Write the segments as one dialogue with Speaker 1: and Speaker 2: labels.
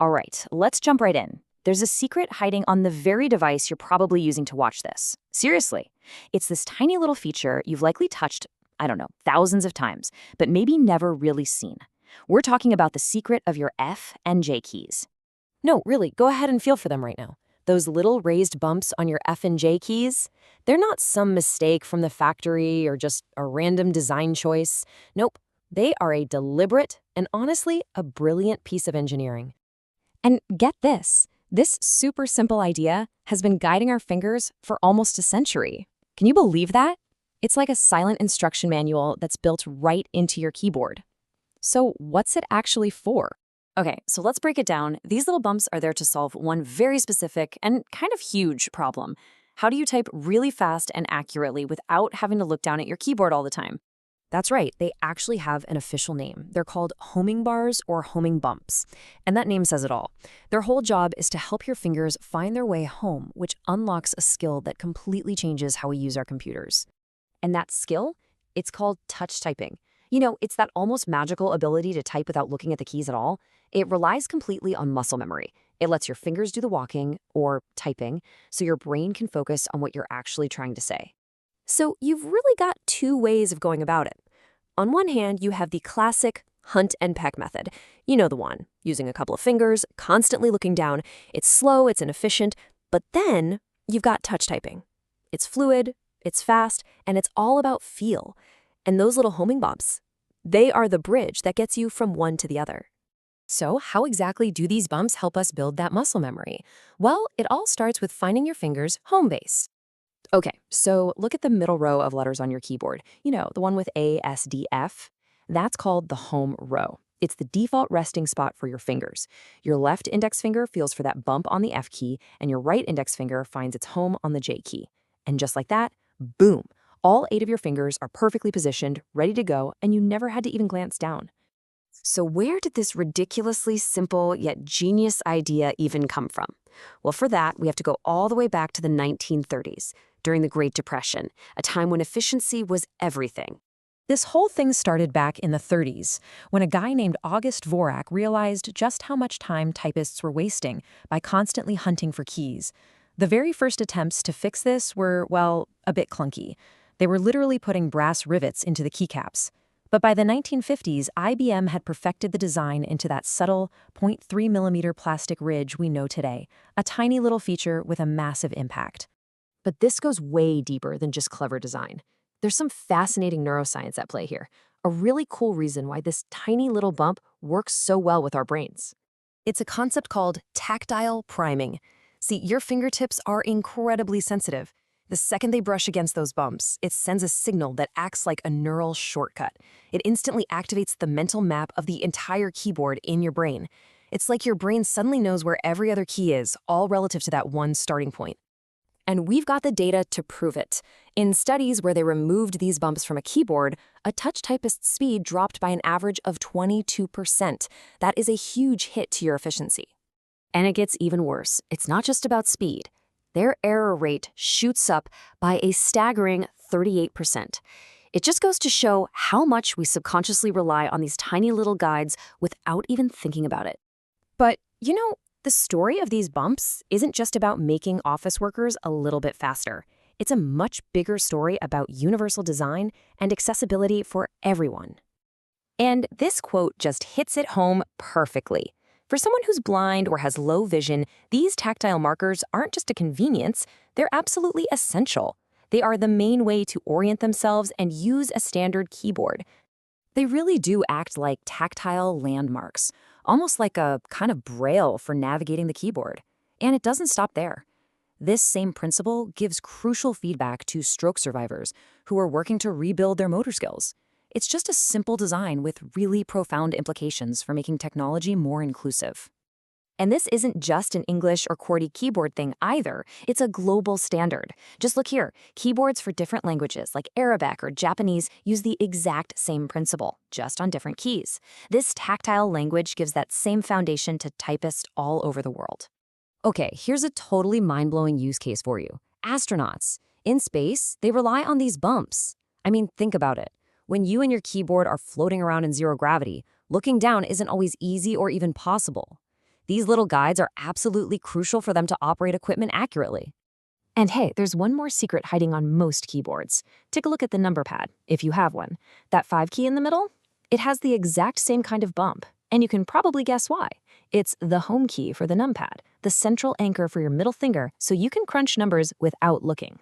Speaker 1: All right, let's jump right in. There's a secret hiding on the very device you're probably using to watch this. Seriously. It's this tiny little feature you've likely touched, I don't know, thousands of times, but maybe never really seen. We're talking about the secret of your F and J keys.
Speaker 2: No, really, go ahead and feel for them right now. Those little raised bumps on your F and J keys, they're not some mistake from the factory or just a random design choice. Nope, they are a deliberate and honestly a brilliant piece of engineering.
Speaker 3: And get this super simple idea has been guiding our fingers for almost a century. Can you believe that? It's like a silent instruction manual that's built right into your keyboard. So what's it actually for?
Speaker 1: Okay, so let's break it down. These little bumps are there to solve one very specific and kind of huge problem. How do you type really fast and accurately without having to look down at your keyboard all the time?
Speaker 2: That's right, they actually have an official name. They're called homing bars or homing bumps. And that name says it all. Their whole job is to help your fingers find their way home, which unlocks a skill that completely changes how we use our computers. And that skill? It's called touch typing. You know, it's that almost magical ability to type without looking at the keys at all. It relies completely on muscle memory. It lets your fingers do the walking, or typing, so your brain can focus on what you're actually trying to say. So you've really got two ways of going about it. On one hand, you have the classic hunt and peck method. You know the one, using a couple of fingers, constantly looking down. It's slow, it's inefficient, but then you've got touch typing. It's fluid, it's fast, and it's all about feel. And those little homing bumps, they are the bridge that gets you from one to the other. So how exactly do these bumps help us build that muscle memory? Well, it all starts with finding your finger's home base. Okay, so look at the middle row of letters on your keyboard. You know, the one with A, S, D, F. That's called the home row. It's the default resting spot for your fingers. Your left index finger feels for that bump on the F key, and your right index finger finds its home on the J key. And just like that, boom, all 8 of your fingers are perfectly positioned, ready to go, and you never had to even glance down. So where did this ridiculously simple yet genius idea even come from? Well, for that, we have to go all the way back to the 1930s, during the Great Depression, a time when efficiency was everything. This whole thing started back in the 30s, when a guy named August Dvorak realized just how much time typists were wasting by constantly hunting for keys. The very first attempts to fix this were, well, a bit clunky. They were literally putting brass rivets into the keycaps. But by the 1950s, IBM had perfected the design into that subtle 0.3 mm plastic ridge we know today, a tiny little feature with a massive impact. But this goes way deeper than just clever design. There's some fascinating neuroscience at play here, a really cool reason why this tiny little bump works so well with our brains. It's a concept called tactile priming. See, your fingertips are incredibly sensitive. The second they brush against those bumps, it sends a signal that acts like a neural shortcut. It instantly activates the mental map of the entire keyboard in your brain. It's like your brain suddenly knows where every other key is, all relative to that one starting point. And we've got the data to prove it. In studies where they removed these bumps from a keyboard, a touch typist's speed dropped by an average of 22%. That is a huge hit to your efficiency. And it gets even worse. It's not just about speed. Their error rate shoots up by a staggering 38%. It just goes to show how much we subconsciously rely on these tiny little guides without even thinking about it. But, you know, the story of these bumps isn't just about making office workers a little bit faster. It's a much bigger story about universal design and accessibility for everyone. And this quote just hits it home perfectly. For someone who's blind or has low vision, these tactile markers aren't just a convenience, they're absolutely essential. They are the main way to orient themselves and use a standard keyboard. They really do act like tactile landmarks, almost like a kind of braille for navigating the keyboard. And it doesn't stop there. This same principle gives crucial feedback to stroke survivors who are working to rebuild their motor skills. It's just a simple design with really profound implications for making technology more inclusive. And this isn't just an English or QWERTY keyboard thing either. It's a global standard. Just look here. Keyboards for different languages like Arabic or Japanese use the exact same principle, just on different keys. This tactile language gives that same foundation to typists all over the world. Okay, here's a totally mind-blowing use case for you. Astronauts. In space, they rely on these bumps. I mean, think about it. When you and your keyboard are floating around in zero gravity, looking down isn't always easy or even possible. These little guides are absolutely crucial for them to operate equipment accurately.
Speaker 1: And hey, there's one more secret hiding on most keyboards. Take a look at the number pad, if you have one. That 5 key in the middle? It has the exact same kind of bump, and you can probably guess why. It's the home key for the numpad, the central anchor for your middle finger, so you can crunch numbers without looking.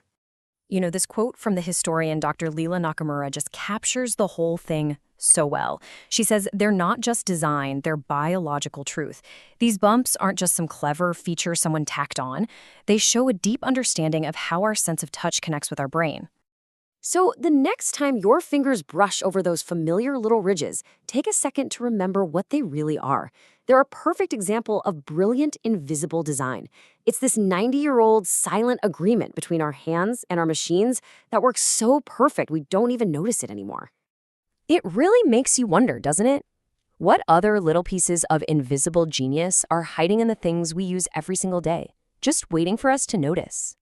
Speaker 2: You know, this quote from the historian Dr. Leela Nakamura just captures the whole thing so well. She says they're not just design, they're biological truth. These bumps aren't just some clever feature someone tacked on. They show a deep understanding of how our sense of touch connects with our brain.
Speaker 3: So the next time your fingers brush over those familiar little ridges, take a second to remember what they really are. They're a perfect example of brilliant invisible design. It's this 90-year-old silent agreement between our hands and our machines that works so perfect we don't even notice it anymore.
Speaker 2: It really makes you wonder, doesn't it? What other little pieces of invisible genius are hiding in the things we use every single day, just waiting for us to notice?